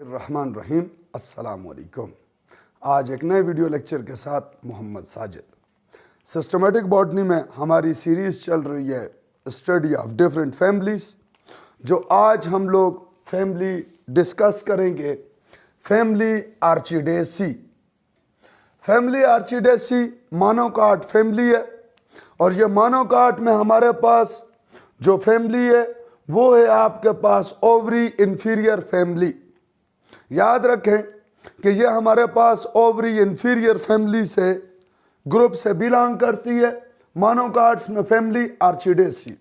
रहमान रहीम अस्सलाम वालेकुम। आज एक नए वीडियो लेक्चर के साथ मोहम्मद साजिद। सिस्टमेटिक बॉटनी में हमारी सीरीज़ चल रही है स्टडी ऑफ डिफरेंट फैमिलीज़, जो आज हम लोग फैमिली डिस्कस करेंगे फैमिली आर्चिडेसी। फैमिली आर्चिडेसी मोनोकॉट फैमिली है और ये मोनोकॉट में हमारे पास जो फैमिली है वो है आपके पास ओवरी इंफीरियर फैमिली। याद रखें कि ये हमारे पास ओवरी इंफीरियर फैमिली से ग्रुप से बिलोंग करती है। मोनोकॉट्स में family orchidaceae,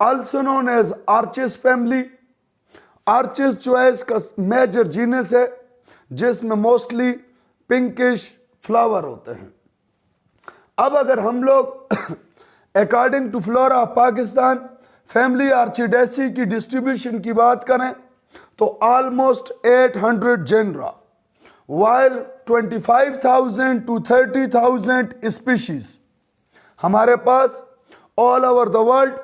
also known as orchis family. Orchis जो है इसका मेजर जीनस है जिसमें मोस्टली पिंकिश फ्लावर होते हैं। अब अगर हम लोग according to flora of Pakistan family orchidaceae की डिस्ट्रीब्यूशन की बात करें तो almost 800 genera, while 25,000 to 30,000 species हमारे पास all over the world.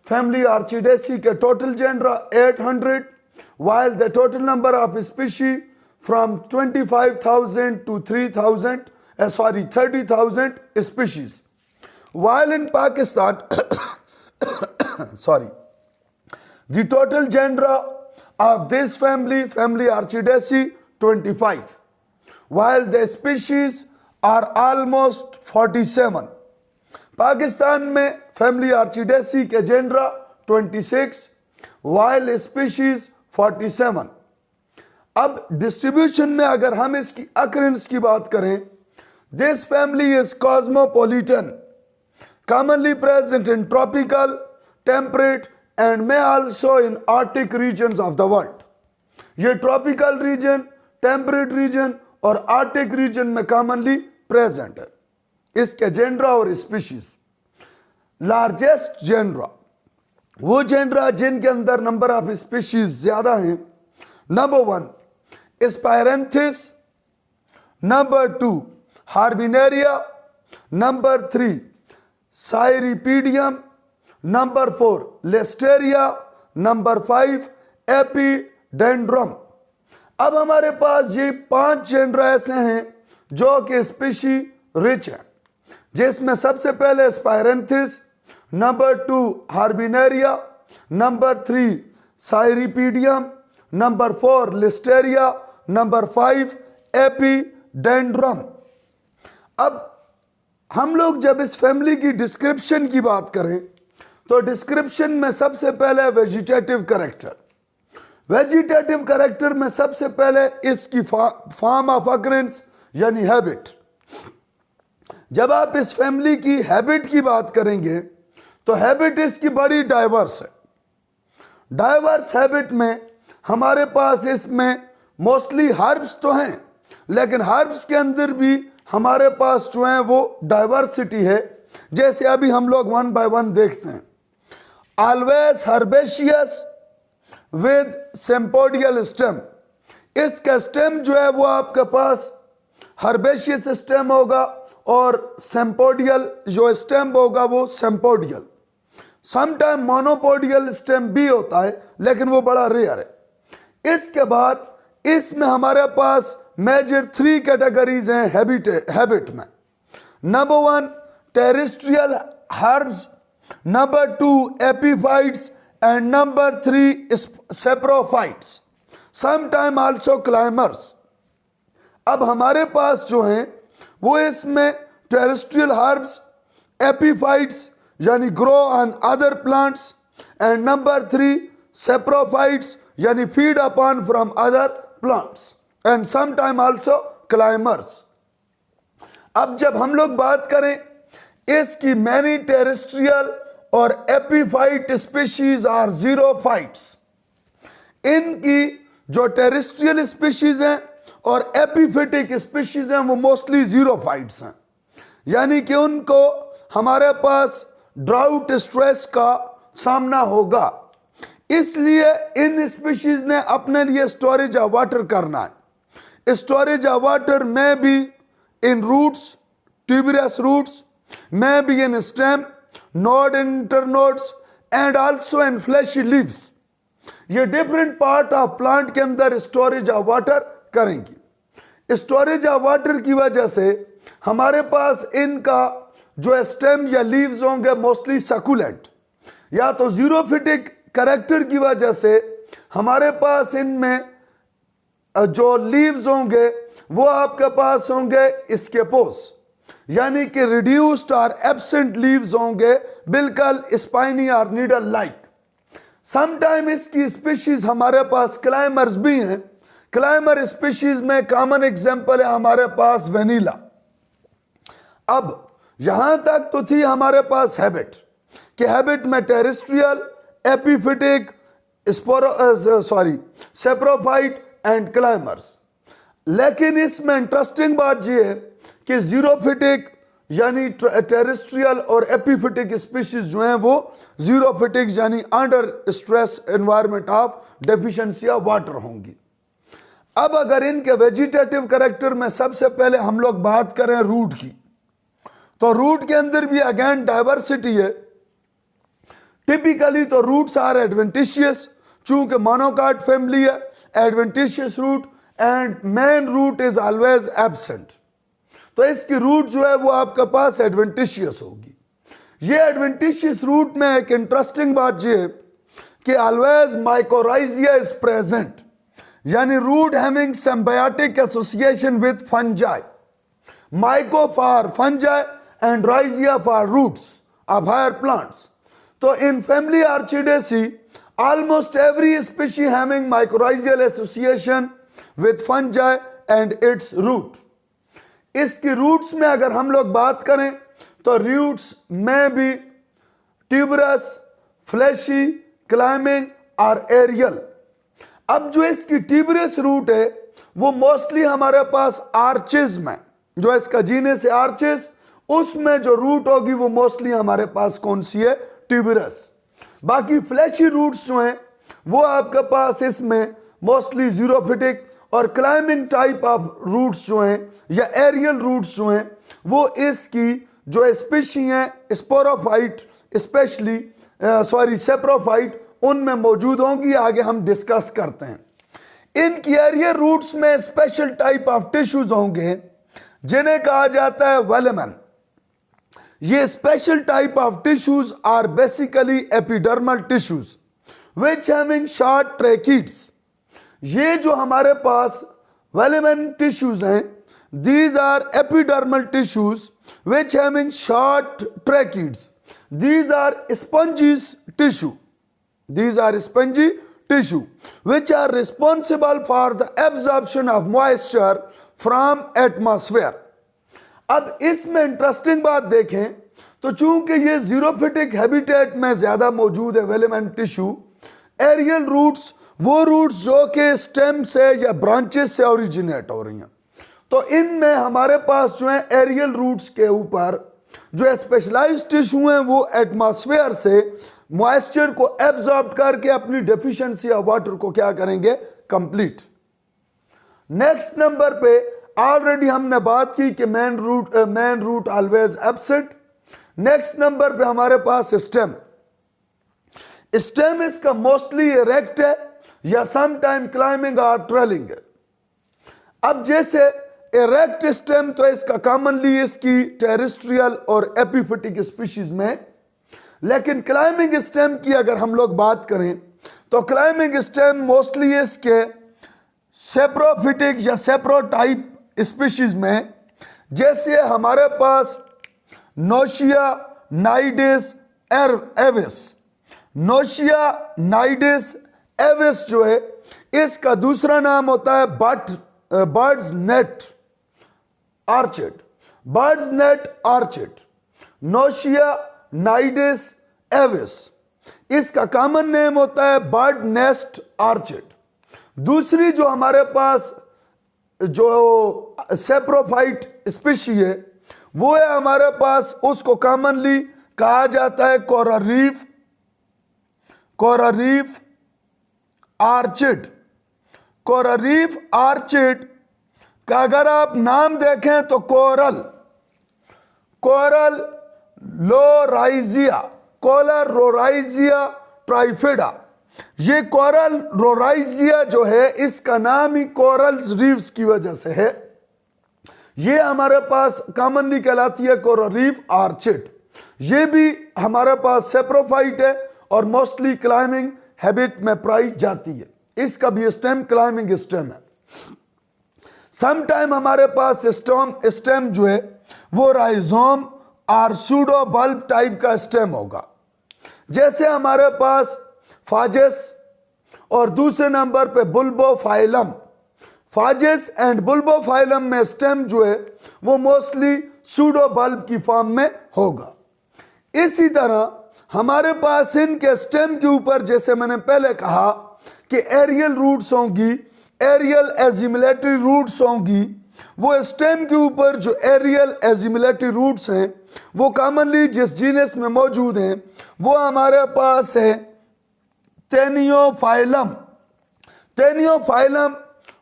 Family orchidaceae के total genera 800, while the total number of species from 25,000 to 30,000 species. While in Pakistan, the total genera of this family Archidaceae 25, while the species are almost 47. Pakistan में family orchidaceae के genre 26, while species 47। अब distribution में अगर हम इसकी occurrence की बात करें, this family is cosmopolitan, commonly present in tropical, temperate and may also in Arctic regions of the world. ये tropical region, temperate region और Arctic region में commonly present है। इसके जेनरा और स्पीशीज। लार्जेस्ट जेनरा वो जेनरा जिनके अंदर number of species ज्यादा हैं। Number 1 spiranthes, number 2 habenaria, number 3 cypripedium, number 4 listeria, number 5 epidendrum. अब हमारे पास ये 5 जेनरा ऐसे हैं जो कि स्पीशी रिच हैं, जिसमें सबसे पहले spiranthes, number 2 habenaria, number 3 cypripedium, number 4 listeria, number 5 epidendrum. अब हम लोग जब इस फैमिली की डिस्क्रिप्शन की बात करें तो डिस्क्रिप्शन में सबसे पहले वेजिटेटिव कैरेक्टर। वेजिटेटिव कैरेक्टर में सबसे पहले इसकी फॉर्म ऑफ अकरेंस यानी हैबिट। जब आप इस फैमिली की हैबिट की बात करेंगे तो हैबिट इसकी बड़ी डाइवर्स है। डाइवर्स हैबिट में हमारे पास इसमें मोस्टली हर्ब्स तो हैं, लेकिन हर्ब्स के अंदर भी हमारे पास जो है वो डाइवर्सिटी है। जैसे अभी हम लोग वन बाय वन देखते हैं। Always herbaceous with sympodial stem. इसका स्टेम जो है वो आपके पास हर्बेशियस स्टेम होगा और सेम्पोडियल जो स्टेम होगा वो सेम्पोडियल। समटाइम मोनोपोडियल स्टेम भी होता है, लेकिन वो बड़ा रेयर है। इसके बाद इसमें हमारे पास मेजर 3 कैटेगरीज हैं हैबिट में। Number 1 terrestrial herbs, number 2 epiphytes and number 3 saprophytes, sometime also climbers. अब हमारे पास जो हैं वो इसमें टेरेस्ट्रियल हर्ब्स, एपीफाइट्स यानी grow on other plants and number 3 saprophytes यानी feed upon from other plants and sometime also climbers. अब जब हम लोग बात करें इसकी मैनी टेरेस्ट्रियल और एपीफाइट स्पीशीज आर जीरोफाइट्स। इनकी जो टेरेस्ट्रियल स्पीशीज हैं और एपीफिटिक स्पीशीज हैं वो मोस्टली जीरोफाइट्स हैं, यानी कि उनको हमारे पास ड्राउट स्ट्रेस का सामना होगा। इसलिए इन स्पीशीज ने अपने लिए स्टोरेज ऑफ वाटर करना है। स्टोरेज ऑफ वाटर में भी इन रूट्स, ट्यूबरस रूट्स, में भी in stem, node internodes and also in fleshy leaves. ये डिफरेंट पार्ट ऑफ प्लांट के अंदर स्टोरेज ऑफ वाटर करेंगी। स्टोरेज ऑफ वाटर की वजह से हमारे पास इनका जो स्टेम या लीव्स होंगे मोस्टली सकुलेंट, या तो जीरोफिटिक कैरेक्टर की वजह से हमारे पास इनमें जो लीव्स होंगे वो आपके पास होंगे स्केपोस, यानी कि रिड्यूस्ड और एब्सेंट लीव्स होंगे, बिल्कुल स्पाइनी और नीडल लाइक। समटाइम इसकी स्पीशीज हमारे पास क्लाइमर्स भी हैं। क्लाइमर स्पीशीज में कॉमन एग्जांपल है हमारे पास वेनिला। अब यहां तक तो थी हमारे पास हैबिट, कि हैबिट में terrestrial, epiphytic, saprophyte and climbers. लेकिन इसमें इंटरेस्टिंग बात यह है कि जीरोफिटिक यानी टेरेस्ट्रियल और एपिफिटिक स्पीशीज जो हैं वो जीरोफिटिक यानी under stress environment of deficiency of water होंगी। अब अगर इनके वेजिटेटिव कैरेक्टर में सबसे पहले हम लोग बात करें रूट की, तो रूट के अंदर भी अगेन डाइवर्सिटी है। टिपिकली तो रूट्स आर एडवेंटिशियस, चूंकि मोनोकाट फैमिली है, adventitious root and main root is always absent, तो इसकी रूट जो है वो आपके पास एडवेंटिशियस होगी। ये एडवेंटिशियस रूट में एक इंटरेस्टिंग बात ये है कि ऑलवेज माइकोराइजिया इज प्रेजेंट, यानी root having symbiotic association with fungi, myco for fungi and rhiza for roots of higher plants. तो in family orchidaceae almost every species having mycorrhizal association with fungi and its root। इसकी roots में अगर हम लोग बात करें तो roots में भी ट्यूबरस, फ्लैशी, क्लाइंबिंग और एरियल। अब जो इसकी ट्यूबरस रूट है वो मोस्टली हमारे पास आर्चेज में, जो इसका जीनस है आर्चेज, उसमें जो रूट होगी वो मोस्टली हमारे पास कौन सी है, ट्यूबरस। बाकी फ्लैशी रूट्स जो हैं वो आपके पास इसमें मोस्टली जीरोफिटिक और क्लाइंबिंग टाइप ऑफ रूट्स जो हैं या एरियल रूट्स जो हैं वो इसकी जो स्पीशी हैं स्पोरोफाइट स्पेशली सेप्रोफाइट उनमें मौजूद होंगी। आगे हम डिस्कस करते हैं। इनकी एरियल रूट्स में स्पेशल टाइप ऑफ टिश्यूज होंगे जिन्हें कहा जाता है वेलेमन। ये special type of tissues are basically epidermal tissues which having short tracheids. ये जो हमारे पास वेलेमन टिश्यूज हैं, these are epidermal tissues which having short tracheids. These are spongy tissue, these are spongy tissue which are responsible for the absorption of moisture from atmosphere। अब इसमें interesting बात देखें तो चूंकि ये जीरोफिटिक हैबिटेट में ज्यादा मौजूद है वेलेमन टिश्यू, एरियल रूट्स वो रूट्स जो कि स्टेम से या ब्रांचेस से ओरिजिनेट हो रही हैं, तो इनमें हमारे पास जो है एरियल रूट्स के ऊपर जो स्पेशलाइज्ड टिश्यू हैं वो एटमॉस्फेयर से मॉइस्चर को एब्जॉर्ब करके अपनी डेफिशिएंसी ऑफ वाटर को क्या करेंगे, कंप्लीट। नेक्स्ट नंबर पे ऑलरेडी हमने बात की कि main root always absent. Next number पे हमारे पास स्टेम। स्टेम इसका मोस्टली इरेक्ट है या सम टाइम क्लाइंबिंग और ट्रेलिंग है। अब जैसे इरेक्ट स्टेम तो इसका कॉमनली इसकी टेरेस्ट्रियल और एपिफिटिक स्पीशीज में, लेकिन क्लाइंबिंग स्टेम की अगर हम लोग बात करें तो क्लाइंबिंग स्टेम मोस्टली इसके सेप्रोफिटिक या सेप्रोटाइप स्पीशीज में, जैसे हमारे पास neottia nidus avis. Neottia nidus avis जो है इसका दूसरा नाम होता है bird's nest orchid. Bird's nest orchid, neottia nidus avis, इसका कॉमन नेम होता है बर्ड नेस्ट आर्चिड। दूसरी जो हमारे पास जो सेप्रोफाइट स्पीशी है वो है हमारे पास, उसको कॉमनली कहा जाता है कोरारीफ आर्चिड। कोरारीफ आर्चिड का अगर आप नाम देखें तो कोरल रोराइजिया ट्राइफेडा, ये कोरल रोराइजिया जो है, इसका नाम ही कोरल्स रीफ्स की वजह से है। ये हमारे पास कॉमनली कहलाती है कोरल रीफ आर्चिड। ये भी हमारे पास सेप्रोफाइट है और मोस्टली क्लाइंबिंग हैबिट में पाई जाती है। इसका भी स्टेम क्लाइंबिंग स्टेम है। समटाइम हमारे पास स्टेम जो है वो राइजोम और सूडो बल्ब टाइप का स्टेम होगा। जैसे हमारे पास फाजेस और दूसरे नंबर पे बुल्बोफाइलम। फाजेस एंड बुल्बोफाइलम में स्टेम जो है वो मोस्टली सूडो बल्ब की फॉर्म में होगा। इसी तरह हमारे पास इनके स्टेम के ऊपर, जैसे मैंने पहले कहा कि एरियल रूट्स होंगी, एरियल एजिमुलेटरी रूट्स होंगी। वो स्टेम के ऊपर जो एरियल एजिमुलेटरी रूट्स हैं वो कॉमनली जिस जीनस में मौजूद हैं वो हमारे पास है टेनियोफाइलम। टेनियोफाइलम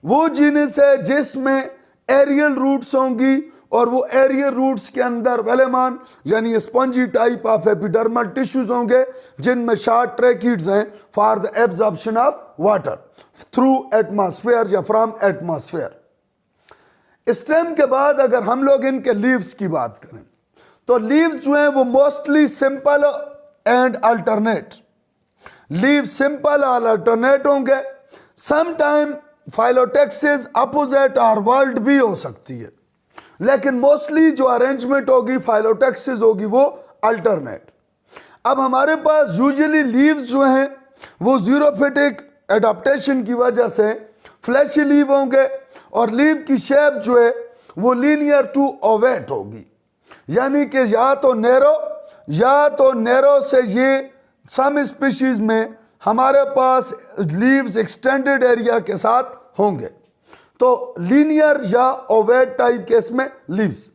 वो जीनस है जिसमें एरियल रूट्स होंगी और वो एरियल रूट्स के अंदर वेलेमान यानी spongy type of epidermal tissues होंगे जिनमें शार्ट ट्रैकिड्स हैं for the absorption of water through atmosphere या फ्रॉम एटमॉस्फेयर। स्टेम के बाद अगर हम लोग इनके लीव्स की बात करें तो लीव्स जो हैं वो mostly simple and alternate. Leave simple और अल्टरनेट होंगे। समटाइम फाइलोटेक्सिस अपोजिट और वर्ल्ड भी हो सकती है, लेकिन मोस्टली जो अरेंजमेंट होगी फाइलोटेक्सिस होगी वो अल्टरनेट। अब हमारे पास यूजुअली लीव्स जो हैं वो जीरोफिटिक एडाप्टेशन की वजह से फ्लैशी लीव होंगे और लीव की शेप जो है वो लीनियर टू ओवेट होगी, यानी कि या तो नैरो से ये सम स्पीशीज में हमारे पास लीव्स एक्सटेंडेड एरिया के साथ होंगे, तो लीनियर या ओवेट टाइप के इसमें लीव्स।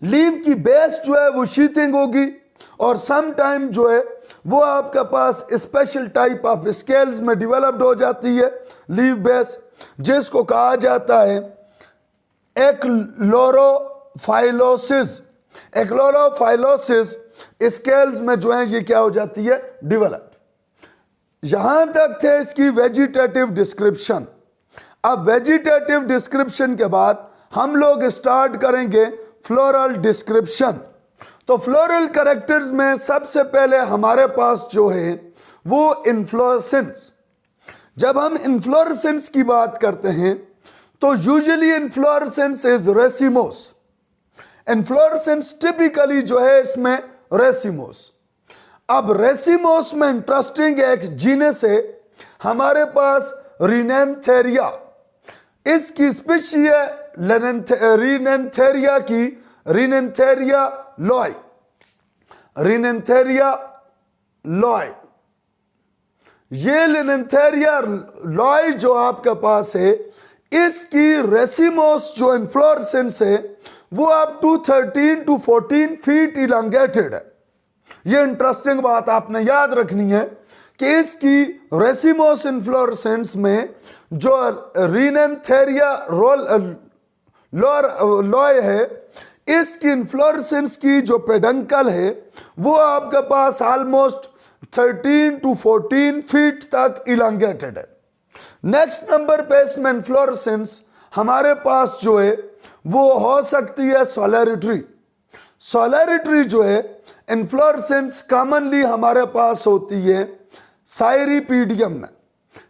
लीव की बेस जो है वो शीथिंग होगी और सम टाइम जो है वो आपके पास स्पेशल टाइप ऑफ स्केल्स में डेवलप्ड हो जाती है लीव बेस, जिसको कहा जाता है एक्लोरोफाइलोसिस। एक्लोरोफाइलोसिस स्केल्स में जो है ये क्या हो जाती है, डेवलप्ड। यहां तक थे इसकी वेजिटेटिव डिस्क्रिप्शन। अब वेजिटेटिव डिस्क्रिप्शन के बाद हम लोग स्टार्ट करेंगे फ्लोरल डिस्क्रिप्शन। तो फ्लोरल कैरेक्टर्स में सबसे पहले हमारे पास जो है वो इन्फ्लोरेसेंस। जब हम इन्फ्लोरेसेंस की बात करते हैं तो usually inflorescence is racemose. Inflorescence typically जो है इसमें रेसिमोस। अब रेसिमोस में इंटरेस्टिंग एक जीनस है हमारे पास रिनेंथेरिया। इसकी स्पीशी है रिनेंथेरिया की रिनेंथेरिया लॉय। रिनेंथेरिया लॉय, ये रिनेंथेरिया लॉय जो आपके पास है इसकी रेसिमोस जो इन्फ्लोरेसेंस है वो आप 13 to 14 फीट इलांगेटेड है। ये इंटरेस्टिंग बात आपने याद रखनी है कि इसकी रेसिमोस इन्फ्लोरेसेंस में जो रिनेंथेरिया लॉय है इसकी इन्फ्लोरेसेंस की जो पेडंकल है वो आपके पास ऑलमोस्ट 13 to 14 फीट तक इलांगेटेड है। नेक्स्ट नंबर पे इसमें इन्फ्लोरेसेंस हमारे पास जो है वो हो सकती है सोलैरिटरी। सोलैरिटरी जो है इन्फ्लोरेसेंस कॉमनली हमारे पास होती है साइरिपीडियम में।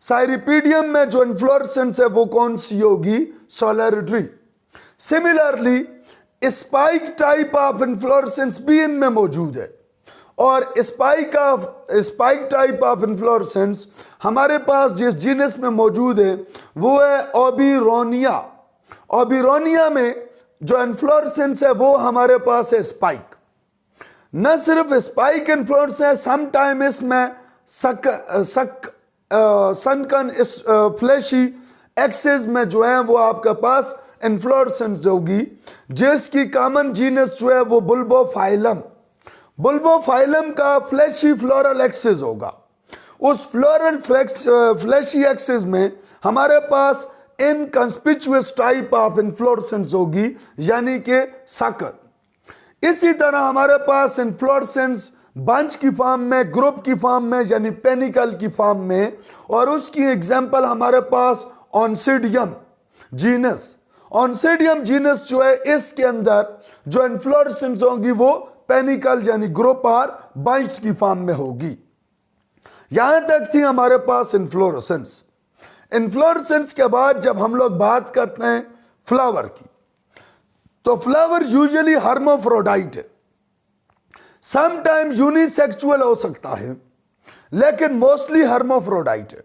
साइरिपीडियम में जो इन्फ्लोरेसेंस है वो कौन सी होगी, solitary. Similarly spike type of inflorescence भी इनमें मौजूद है और स्पाइक टाइप ऑफ इन्फ्लोरेसेंस हमारे पास जिस जीनस में मौजूद है वो है ओबिरोनिया। ओबिरोनिया में जो इन्फ्लोरेसेंस है वो हमारे पास है स्पाइक। न सिर्फ स्पाइक इन्फ्लोरेंस है, सम टाइम इसमें सनकन फ्लैशी एक्सेस में जो है वो आपके पास इन्फ्लोरेसेंस होगी, जिसकी कॉमन जीनस जो है वो बुल्बोफाइलम। बुल्बोफाइलम का फ्लैशी फ्लोरल एक्सेस होगा। उस फ्लोरल फ्लैशी एक्सेस में हमारे पास इनकंस्पिचुअस टाइप ऑफ इन्फ्लोरेसेंस होगी, यानी कि साकर। इसी तरह हमारे पास इन्फ्लोरेसेंस बंच की फॉर्म में, ग्रुप की फॉर्म में, यानी पेनिकल की फॉर्म में। और उसकी एग्जांपल हमारे पास ऑन्सिडियम जीनस। ऑन्सिडियम जीनस जो है, इसके अंदर जो इन्फ्लोरेसेंस होगी वो पेनिकल यानी ग्रुप और बंच की फॉर्म में होगी। यहां तक थी हमारे पास इन्फ्लोरेसेंस। इन्फ्लोरेसेंस के बाद जब हम लोग बात करते हैं फ्लावर की, तो फ्लावर यूजुअली हर्माफ्रोडाइट है। समटाइम यूनिसेक्सुअल हो सकता है, लेकिन मोस्टली हर्माफ्रोडाइट है।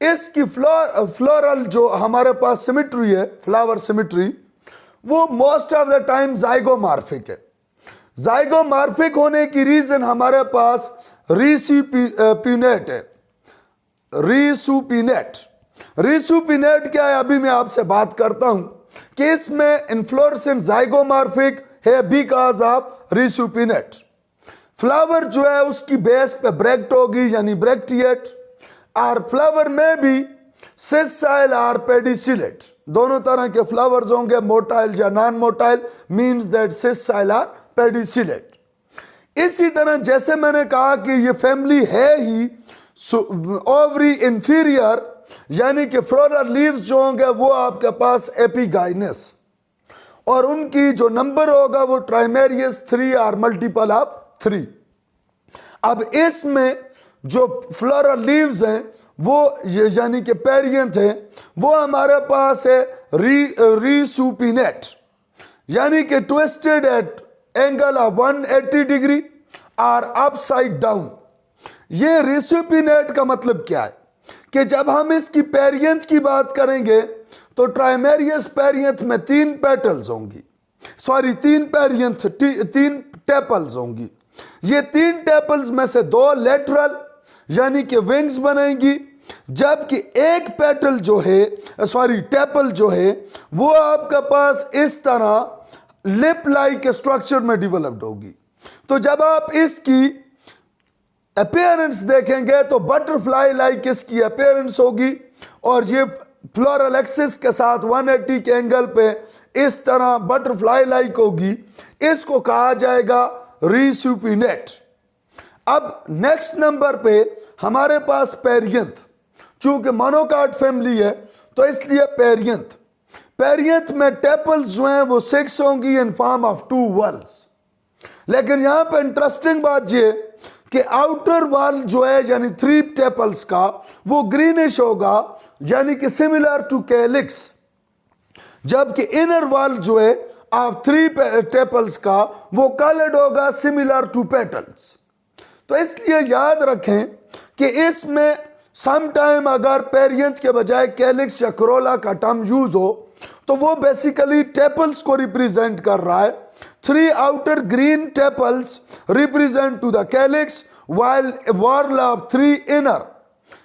इसकी फ्लोरल जो हमारे पास सिमेट्री है, फ्लावर सिमेट्री, वो most of the time zygomorphic है। जाइगोमॉर्फिक होने की रीजन हमारे पास रिसिपिनेट है। रिसुपिनेट क्या है, अभी मैं आपसे बात करता हूं कि इसमें इन्फ्लोरेसेंस जाइगोमॉर्फिक है बिकॉज ऑफ रिसुपिनेट। फ्लावर जो है उसकी बेस पे ब्रैक्ट होगी यानी ब्रैक्टिएट, और फ्लावर में भी सेसाइल और पेडिसिलेट, दोनों तरह के फ्लावर्स होंगे, मोटाइल या non motile, means that sessile और पेडिसिलेट। इसी तरह जैसे मैंने कहा कि ये फैमिली है ही ओवरी इंफीरियर, यानी कि फ्लोरल लीव्स जो होंगे वो आपके पास एपिगाइनस, और उनकी जो नंबर होगा वो ट्राइमेरियस 3 और मल्टीपल ऑफ 3। अब इसमें जो फ्लोरल लीव्स हैं वो यानी कि पेरियंथ हैं, वो हमारे पास है रिसुपिनेट, यानी कि twisted at angle of 180 degree और अपसाइड डाउन। ये रिसिपिनेट का मतलब क्या है कि जब हम इसकी पेरियंथ की बात करेंगे तो ट्राइमेरियस पेरियंथ में 3 पेटल्स होंगी, सॉरी 3 पेरियंथ 3 टेपल्स होंगी। ये 3 टेपल्स में से 2 लेटरल यानी कि विंग्स बनेंगी, जबकि एक पेटल जो है, सॉरी टेपल जो है, वो आपके पास इस तरह लिप लाइक स्ट्रक्चर में डेवलप्ड होगी। तो जब आप इसकी अपीयरेंस देखेंगे तो बटरफ्लाई लाइक इसकी अपीयरेंस होगी, और ये फ्लोरल एक्सिस के साथ 180 के एंगल पे इस तरह बटरफ्लाई लाइक होगी। इसको कहा जाएगा रिसुपिनेट। अब नेक्स्ट नंबर पे हमारे पास पेरियंथ, चूंकि मोनोकाट फैमिली है तो इसलिए पेरियंथ में टेपल्स जो हैं वो 6 होंगी इन फॉर्म ऑफ 2 वॉल्स। लेकिन यहां पे इंटरेस्टिंग बात ये कि आउटर वॉल जो है यानी 3 टेपल्स का वो ग्रीनिश होगा, यानी कि सिमिलर टू कैलिक्स, जबकि इनर वॉल जो है ऑफ 3 टेपल्स का वो कलर्ड होगा सिमिलर टू पेटल्स। तो इसलिए याद रखें कि इसमें समटाइम अगर पेरियंथ के बजाय कैलिक्स या कोरोला का टर्म यूज हो तो वो बेसिकली टेपल्स को रिप्रेजेंट कर रहा है। 3 outer green tepals represent to the calyx, while a whorl of 3 inner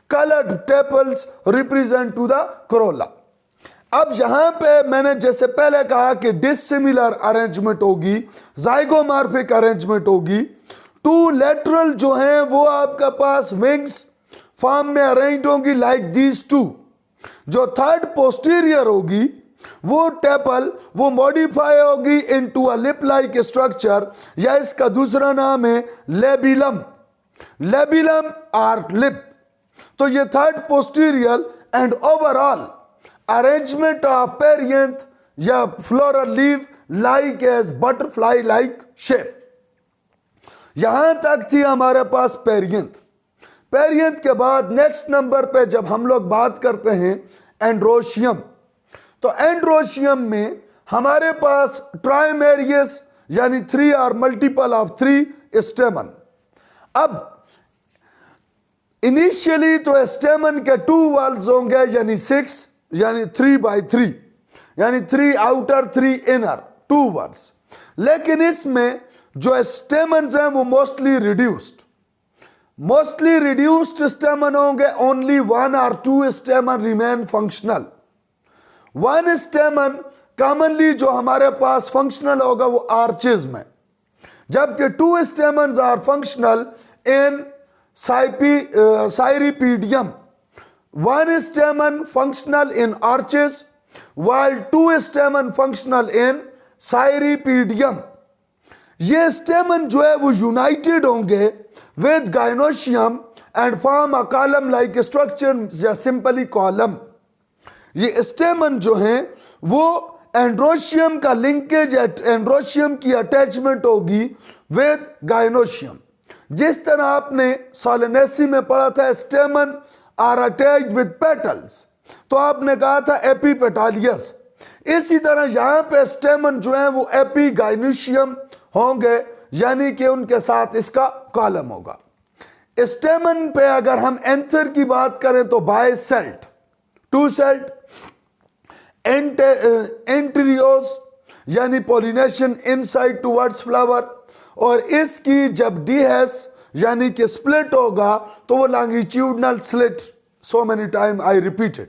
colored tepals represent to the corolla. अब यहां पे मैंने जैसे पहले कहा कि डिसिमिलर अरेंजमेंट होगी, जाइगोमॉर्फिक अरेंजमेंट होगी। 2 लेटरल जो हैं वो आपके पास विंग्स फॉर्म में अरेंज होंगी लाइक दीज 2। जो 3rd पोस्टीरियर होगी वो टेपल वो मॉडिफाई होगी into a lip like structure, या इसका दूसरा नाम है लेबिलम और लिप। तो ये 3rd posterior and overall arrangement of perianth या floral leave like as butterfly like shape. यहां तक थी हमारे पास पेरियंथ के बाद नेक्स्ट नंबर पे जब हम लोग बात करते हैं एंड्रोशियम, तो एंड्रोशियम में हमारे पास ट्राइमेरियस यानी 3 और मल्टीपल ऑफ 3 स्टेमन। अब इनिशियली तो स्टेमन के 2 वॉल्स होंगे यानी 6 यानी 3/3 यानी 3 आउटर 3 इनर 2 वॉल्स। लेकिन इसमें जो स्टेमन्स हैं वो मोस्टली रिड्यूस्ड स्टेमन होंगे। ओनली 1 और 2 स्टेमन रिमेन फंक्शनल। 1 स्टेमन कॉमनली जो हमारे पास फंक्शनल होगा वो आर्चेज में, जबकि 2 stamens are functional in cypripedium. 1 stamen functional in orchis while 2 stamen functional in cypripedium. ये स्टेमन जो है वो यूनाइटेड होंगे with gynoecium and form a column like structure या सिंपली कॉलम। ये स्टेमन जो है वो एंड्रोशियम का लिंकेज, एंड्रोशियम की अटैचमेंट होगी विद गाइनोशियम। जिस तरह आपने सोलेनेसी में पढ़ा था stamen are attached with petals, तो आपने कहा था एपीपेटालियस। इसी तरह यहां पे स्टेमन जो है वो एपीगाइनोशियम होंगे, यानी कि उनके साथ इसका कॉलम होगा। स्टेमन पे अगर हम एंथर की बात करें तो बाय सेल्ट, टू सेल्ट, एंट्रियोस यानी पोलिनेशन इनसाइड टुवर्ड्स फ्लावर, और इसकी जब डीएस यानी कि स्प्लिट होगा तो वो longitudinal slit. So many time I repeated.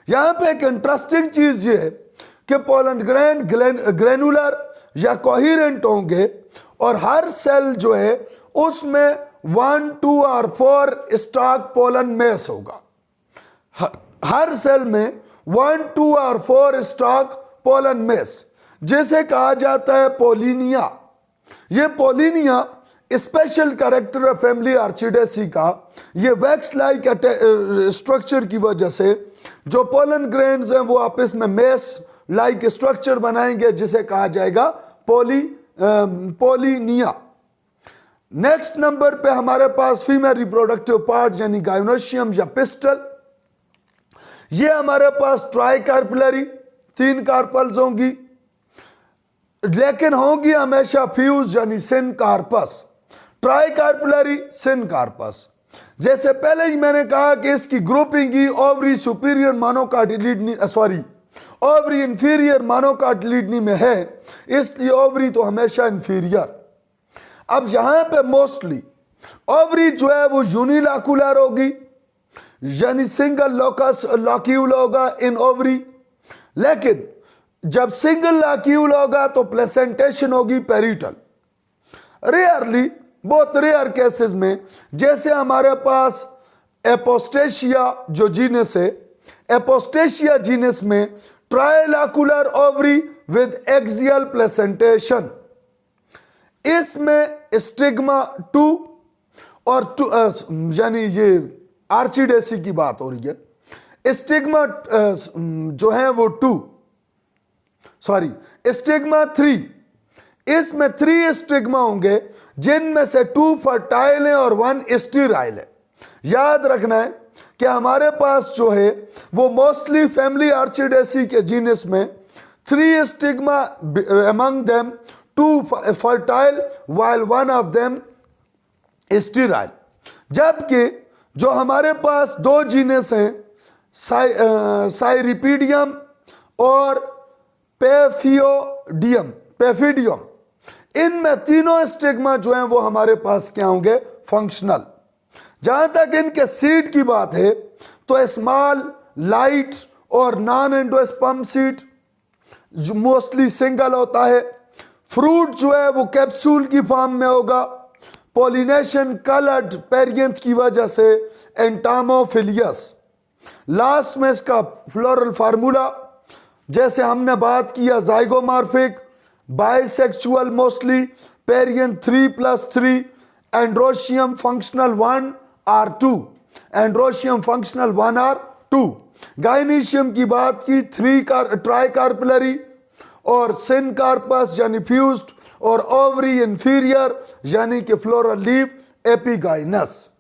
यहां पे एक इंटरेस्टिंग चीज ये है कि पोलन ग्रैन ग्रेनुलर या कोहेरेंट होंगे, और हर सेल जो है उसमें 1, 2 और 4 स्टॉक पोलन मेस होगा। हर सेल में 1, 2 और 4 स्टॉक पोलन मेस, जिसे कहा जाता है पोलिनिया। ये पोलिनिया स्पेशल कैरेक्टर है फैमिली आर्चिडेसी का। ये वैक्स लाइक स्ट्रक्चर की वजह से जो पोलन ग्रेन्स हैं वो आपस में मेस लाइक स्ट्रक्चर बनाएंगे, जिसे कहा जाएगा पोलिनिया। नेक्स्ट नंबर पे हमारे पास फीमेल रिप्रोडक्टिव पार्ट यानी गाइनोशियम या पिस्टल। ये हमारे पास ट्राइकार्पलरी, 3 कार्पल्स होंगी, लेकिन होंगी हमेशा फ्यूज यानी सिनकार्पस। ट्राइकार्पलरी, सिनकार्पस। जैसे पहले ही मैंने कहा कि इसकी ग्रुपिंग ही ओवरी सुपीरियर मोनोकाटिलिडनी ओवरी इंफीरियर मोनोकाटिलिडनी में है, इसलिए ओवरी तो हमेशा इंफीरियर। अब यहां पे मोस्टली ओवरी जो है वो यूनिलैकुलर होगी, यानी सिंगल लोकस लॉक्यूल होगा इन ओवरी। लेकिन जब सिंगल लॉक्यूल होगा तो प्लेसेंटेशन होगी पेरिटल। रेयरली, बहुत रेयर केसेस में, जैसे हमारे पास एपोस्टेशिया जो जीनस है, एपोस्टेशिया जीनस में ट्राइलैकुलर ओवरी विद एक्सियल प्लेसेंटेशन। इसमें स्टिग्मा 2 और यानी ये आर्चिडेसी की बात हो रही है। स्टिग्मा जो है वो स्टिग्मा 3, इसमें 3 स्टिग्मा होंगे, जिनमें से 2 फर्टाइल है और 1 स्टीराइल है। याद रखना है कि हमारे पास जो है वो मोस्टली फैमिली आर्चिडेसी के जीनस में 3 stigma among them, 2 fertile while 1 of them sterile. जबकि जो हमारे पास 2 जीनस हैं साइरिपीडियम और पेफिडियम, इनमें तीनों स्टिग्मा जो हैं वो हमारे पास क्या होंगे, फंक्शनल। जहां तक इनके सीड की बात है तो स्मॉल, लाइट और non endosperm seed mostly single होता है। फ्रूट जो है वो कैप्सूल की फॉर्म में होगा। पोलिनेशन कलर्ड पेरियंथ की वजह से एंटामोफिलियस। लास्ट में इसका फ्लोरल फार्मूला, जैसे हमने बात किया zygomorphic, bisexual mostly, पेरियन 3+3, androecium functional 1 और 2, एंड्रोशियम फंक्शनल 1 और 2। गाइनीशियम की बात की 3 ट्राइकार्पलरी और सिनकार्पस यानी फ्यूज्ड, और ओवरी इंफीरियर यानी कि फ्लोरल लीफ एपिगाइनस।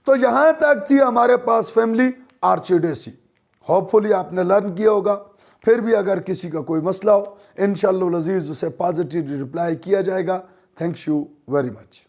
तो यहां तक थी हमारे पास फैमिली आर्चिडेसी। होपफुली आपने लर्न किया होगा। फिर भी अगर किसी का कोई मसला हो, इंशाअल्लाह अज़ीज़ उसे पॉजिटिव रिप्लाई किया जाएगा। Thank you very much.